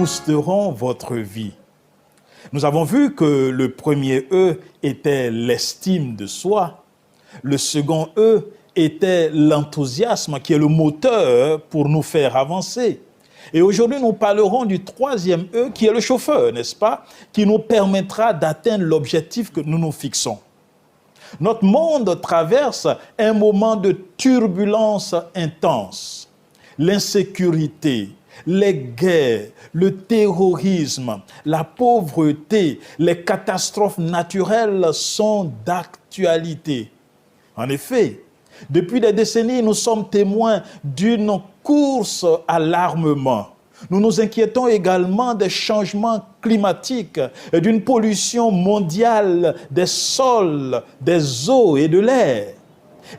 boosteront votre vie. Nous avons vu que le premier E était l'estime de soi. Le second E était l'enthousiasme qui est le moteur pour nous faire avancer. Et aujourd'hui, nous parlerons du troisième E qui est le chauffeur, n'est-ce pas? Qui nous permettra d'atteindre l'objectif que nous nous fixons. Notre monde traverse un moment de turbulence intense. L'insécurité, les guerres, le terrorisme, la pauvreté, les catastrophes naturelles sont d'actualité. En effet, depuis des décennies, nous sommes témoins d'une course à l'armement. Nous nous inquiétons également des changements climatiques, d'une pollution mondiale des sols, des eaux et de l'air.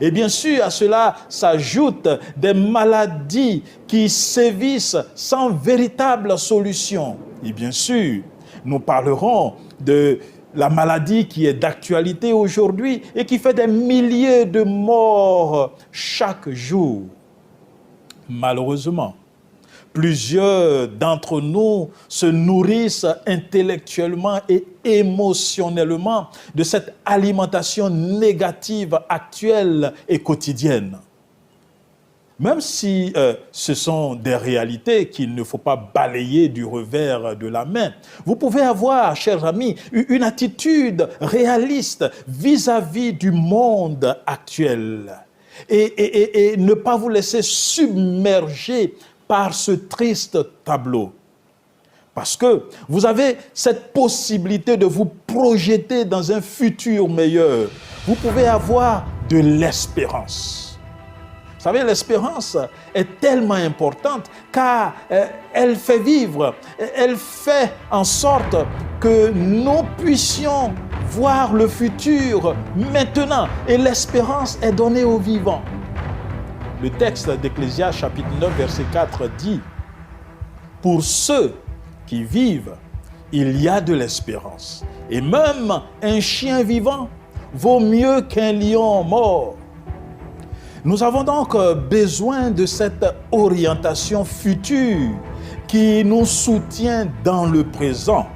Et bien sûr, à cela s'ajoutent des maladies qui sévissent sans véritable solution. Et bien sûr, nous parlerons de la maladie qui est d'actualité aujourd'hui et qui fait des milliers de morts chaque jour. Malheureusement, plusieurs d'entre nous se nourrissent intellectuellement et émotionnellement de cette alimentation négative actuelle et quotidienne. Même si ce sont des réalités qu'il ne faut pas balayer du revers de la main, vous pouvez avoir, chers amis, une attitude réaliste vis-à-vis du monde actuel et ne pas vous laisser submerger par ce triste tableau. Parce que vous avez cette possibilité de vous projeter dans un futur meilleur. Vous pouvez avoir de l'espérance. Vous savez, l'espérance est tellement importante car elle fait vivre, elle fait en sorte que nous puissions voir le futur maintenant. Et l'espérance est donnée aux vivants. Le texte d'Ecclésiaste chapitre 9 verset 4 dit « Pour ceux qui vivent, il y a de l'espérance. Et même un chien vivant vaut mieux qu'un lion mort. » Nous avons donc besoin de cette orientation future qui nous soutient dans le présent.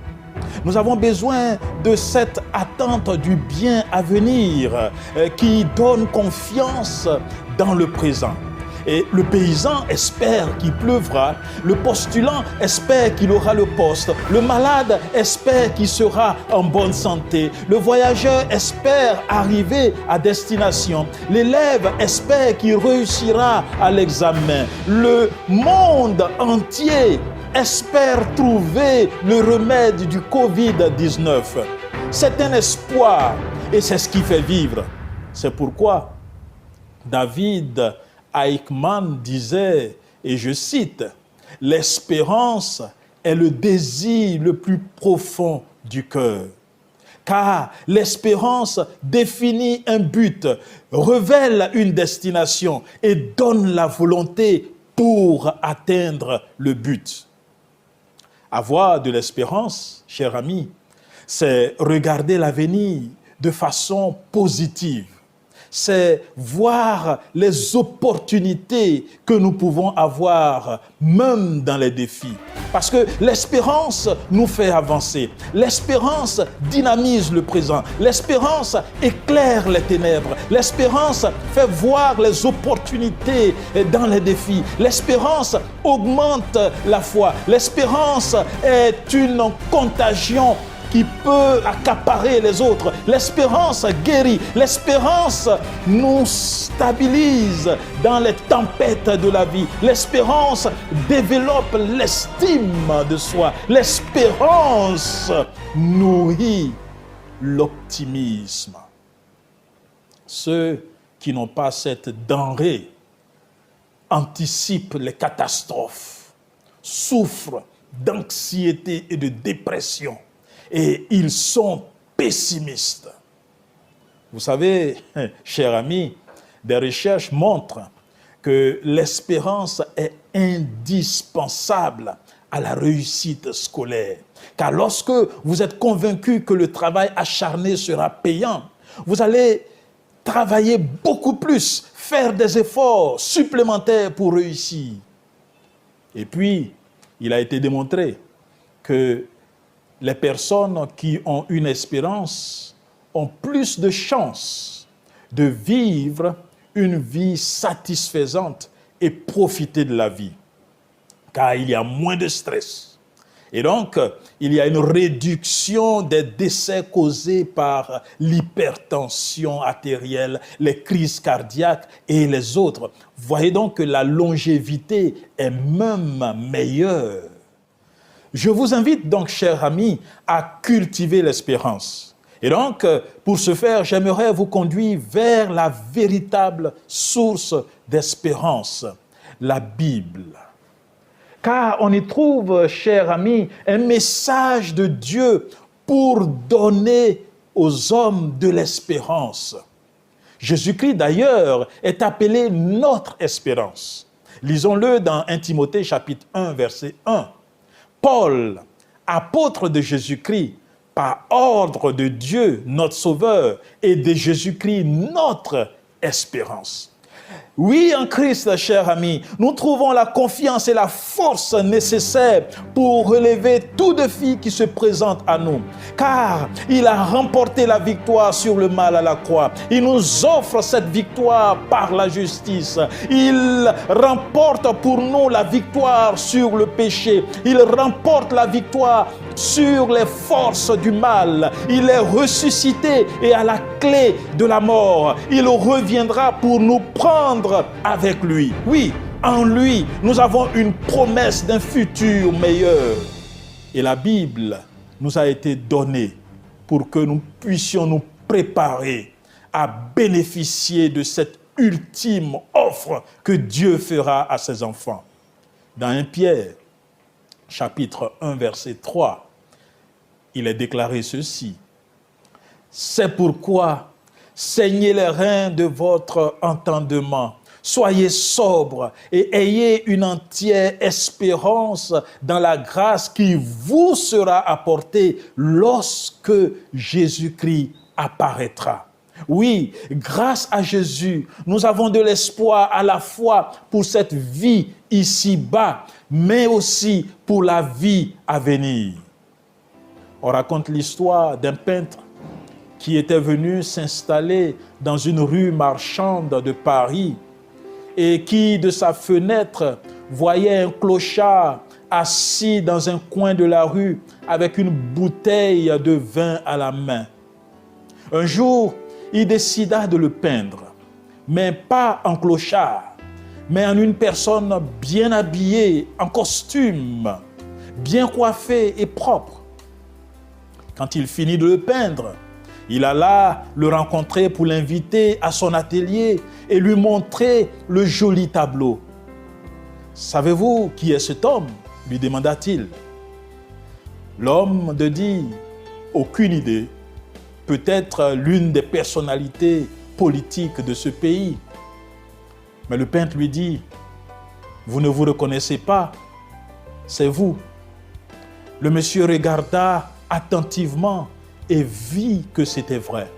Nous avons besoin de cette attente du bien à venir qui donne confiance dans le présent. Et le paysan espère qu'il pleuvra, le postulant espère qu'il aura le poste, le malade espère qu'il sera en bonne santé, le voyageur espère arriver à destination, l'élève espère qu'il réussira à l'examen, le monde entier espère trouver le remède du Covid-19. C'est un espoir et c'est ce qui fait vivre. C'est pourquoi David Eichmann disait, et je cite, « L'espérance est le désir le plus profond du cœur. Car l'espérance définit un but, révèle une destination et donne la volonté pour atteindre le but. » Avoir de l'espérance, cher ami, c'est regarder l'avenir de façon positive. C'est voir les opportunités que nous pouvons avoir, même dans les défis. Parce que l'espérance nous fait avancer. L'espérance dynamise le présent. L'espérance éclaire les ténèbres. L'espérance fait voir les opportunités dans les défis. L'espérance augmente la foi. L'espérance est une contagion qui peut accaparer les autres. L'espérance guérit. L'espérance nous stabilise dans les tempêtes de la vie. L'espérance développe l'estime de soi. L'espérance nourrit l'optimisme. Ceux qui n'ont pas cette denrée anticipent les catastrophes, souffrent d'anxiété et de dépression. Et ils sont pessimistes. Vous savez, chers amis, des recherches montrent que l'espérance est indispensable à la réussite scolaire. Car lorsque vous êtes convaincu que le travail acharné sera payant, vous allez travailler beaucoup plus, faire des efforts supplémentaires pour réussir. Et puis, il a été démontré que les personnes qui ont une espérance ont plus de chances de vivre une vie satisfaisante et profiter de la vie, car il y a moins de stress. Et donc, il y a une réduction des décès causés par l'hypertension artérielle, les crises cardiaques et les autres. Voyez donc que la longévité est même meilleure. Je vous invite donc, chers amis, à cultiver l'espérance. Et donc, pour ce faire, j'aimerais vous conduire vers la véritable source d'espérance, la Bible. Car on y trouve, chers amis, un message de Dieu pour donner aux hommes de l'espérance. Jésus-Christ, d'ailleurs, est appelé notre espérance. Lisons-le dans 1 Timothée, chapitre 1, verset 1. Paul, apôtre de Jésus-Christ, par ordre de Dieu, notre Sauveur, et de Jésus-Christ, notre espérance. Oui, en Christ, chers amis, nous trouvons la confiance et la force nécessaires pour relever tout défi qui se présente à nous. Car il a remporté la victoire sur le mal à la croix. Il nous offre cette victoire par la justice. Il remporte pour nous la victoire sur le péché. Il remporte la victoire sur les forces du mal. Il est ressuscité et à la clé de la mort. Il reviendra pour nous prendre avec lui. Oui, en lui, nous avons une promesse d'un futur meilleur. Et la Bible nous a été donnée pour que nous puissions nous préparer à bénéficier de cette ultime offre que Dieu fera à ses enfants. Dans 1 Pierre, chapitre 1, verset 3, il est déclaré ceci. C'est pourquoi saignez les reins de votre entendement, soyez sobres et ayez une entière espérance dans la grâce qui vous sera apportée lorsque Jésus-Christ apparaîtra. Oui, grâce à Jésus, nous avons de l'espoir à la fois pour cette vie ici-bas, mais aussi pour la vie à venir. On raconte l'histoire d'un peintre qui était venu s'installer dans une rue marchande de Paris et qui, de sa fenêtre, voyait un clochard assis dans un coin de la rue avec une bouteille de vin à la main. Un jour, il décida de le peindre, mais pas en clochard, mais en une personne bien habillée, en costume, bien coiffée et propre. Quand il finit de le peindre, il alla le rencontrer pour l'inviter à son atelier et lui montrer le joli tableau. « Savez-vous qui est cet homme ?» lui demanda-t-il. L'homme de dit « Aucune idée. Peut-être l'une des personnalités politiques de ce pays. » Mais le peintre lui dit « Vous ne vous reconnaissez pas, c'est vous. » Le monsieur regarda attentivement et vit que c'était vrai.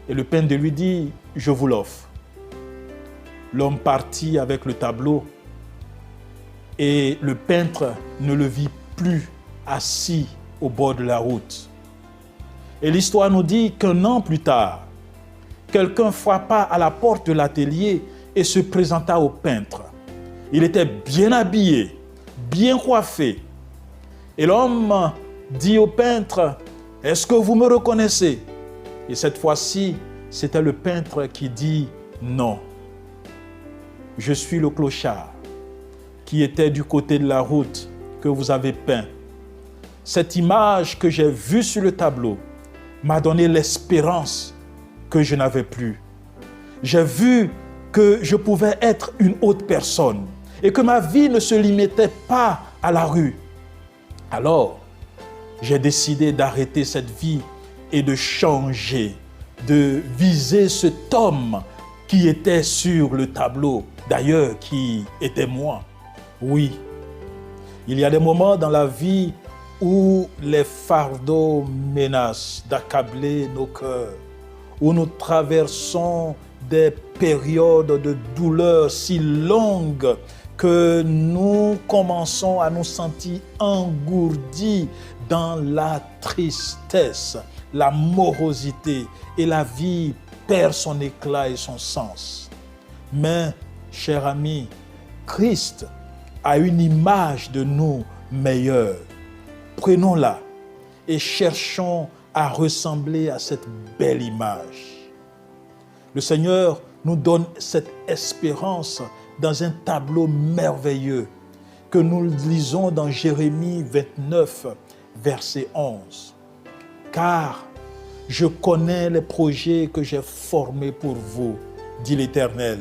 Et le peintre lui dit « Je vous l'offre. » L'homme partit avec le tableau et le peintre ne le vit plus assis au bord de la route. Et l'histoire nous dit qu'un an plus tard, quelqu'un frappa à la porte de l'atelier et se présenta au peintre. Il était bien habillé, bien coiffé. Et l'homme dit au peintre « Est-ce que vous me reconnaissez ?» Et cette fois-ci, c'était le peintre qui dit « Non. Je suis le clochard qui était du côté de la route que vous avez peint. Cette image que j'ai vue sur le tableau m'a donné l'espérance que je n'avais plus. J'ai vu que je pouvais être une autre personne et que ma vie ne se limitait pas à la rue. Alors, j'ai décidé d'arrêter cette vie et de changer, de viser cet homme qui était sur le tableau, d'ailleurs qui était moi. Oui, il y a des moments dans la vie où les fardeaux menacent d'accabler nos cœurs, où nous traversons des périodes de douleur si longues que nous commençons à nous sentir engourdis dans la tristesse, la morosité, et la vie perd son éclat et son sens. Mais, cher ami, Christ a une image de nous meilleure. Prenons-la et cherchons à ressembler à cette belle image. Le Seigneur nous donne cette espérance dans un tableau merveilleux que nous lisons dans Jérémie 29, verset 11. Car je connais les projets que j'ai formés pour vous, dit l'Éternel,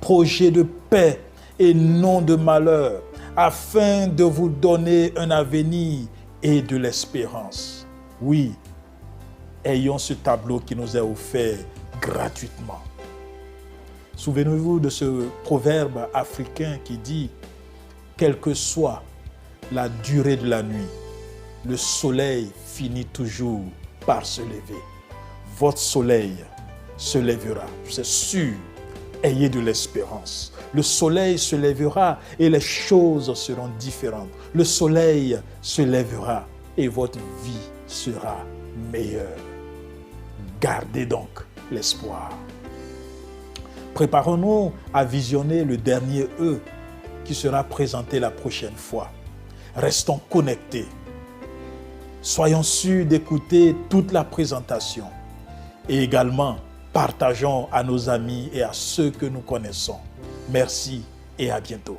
projets de paix et non de malheur, afin de vous donner un avenir et de l'espérance. Oui, ayons ce tableau qui nous est offert gratuitement. Souvenez-vous de ce proverbe africain qui dit « Quelle que soit la durée de la nuit, le soleil finit toujours par se lever. Votre soleil se lèvera, c'est sûr. Ayez de l'espérance. Le soleil se lèvera et les choses seront différentes. Le soleil se lèvera et votre vie sera meilleure. Gardez donc l'espoir. Préparons-nous à visionner le dernier E qui sera présenté la prochaine fois. Restons connectés. Soyons sûrs d'écouter toute la présentation. Et également, partageons à nos amis et à ceux que nous connaissons. Merci et à bientôt.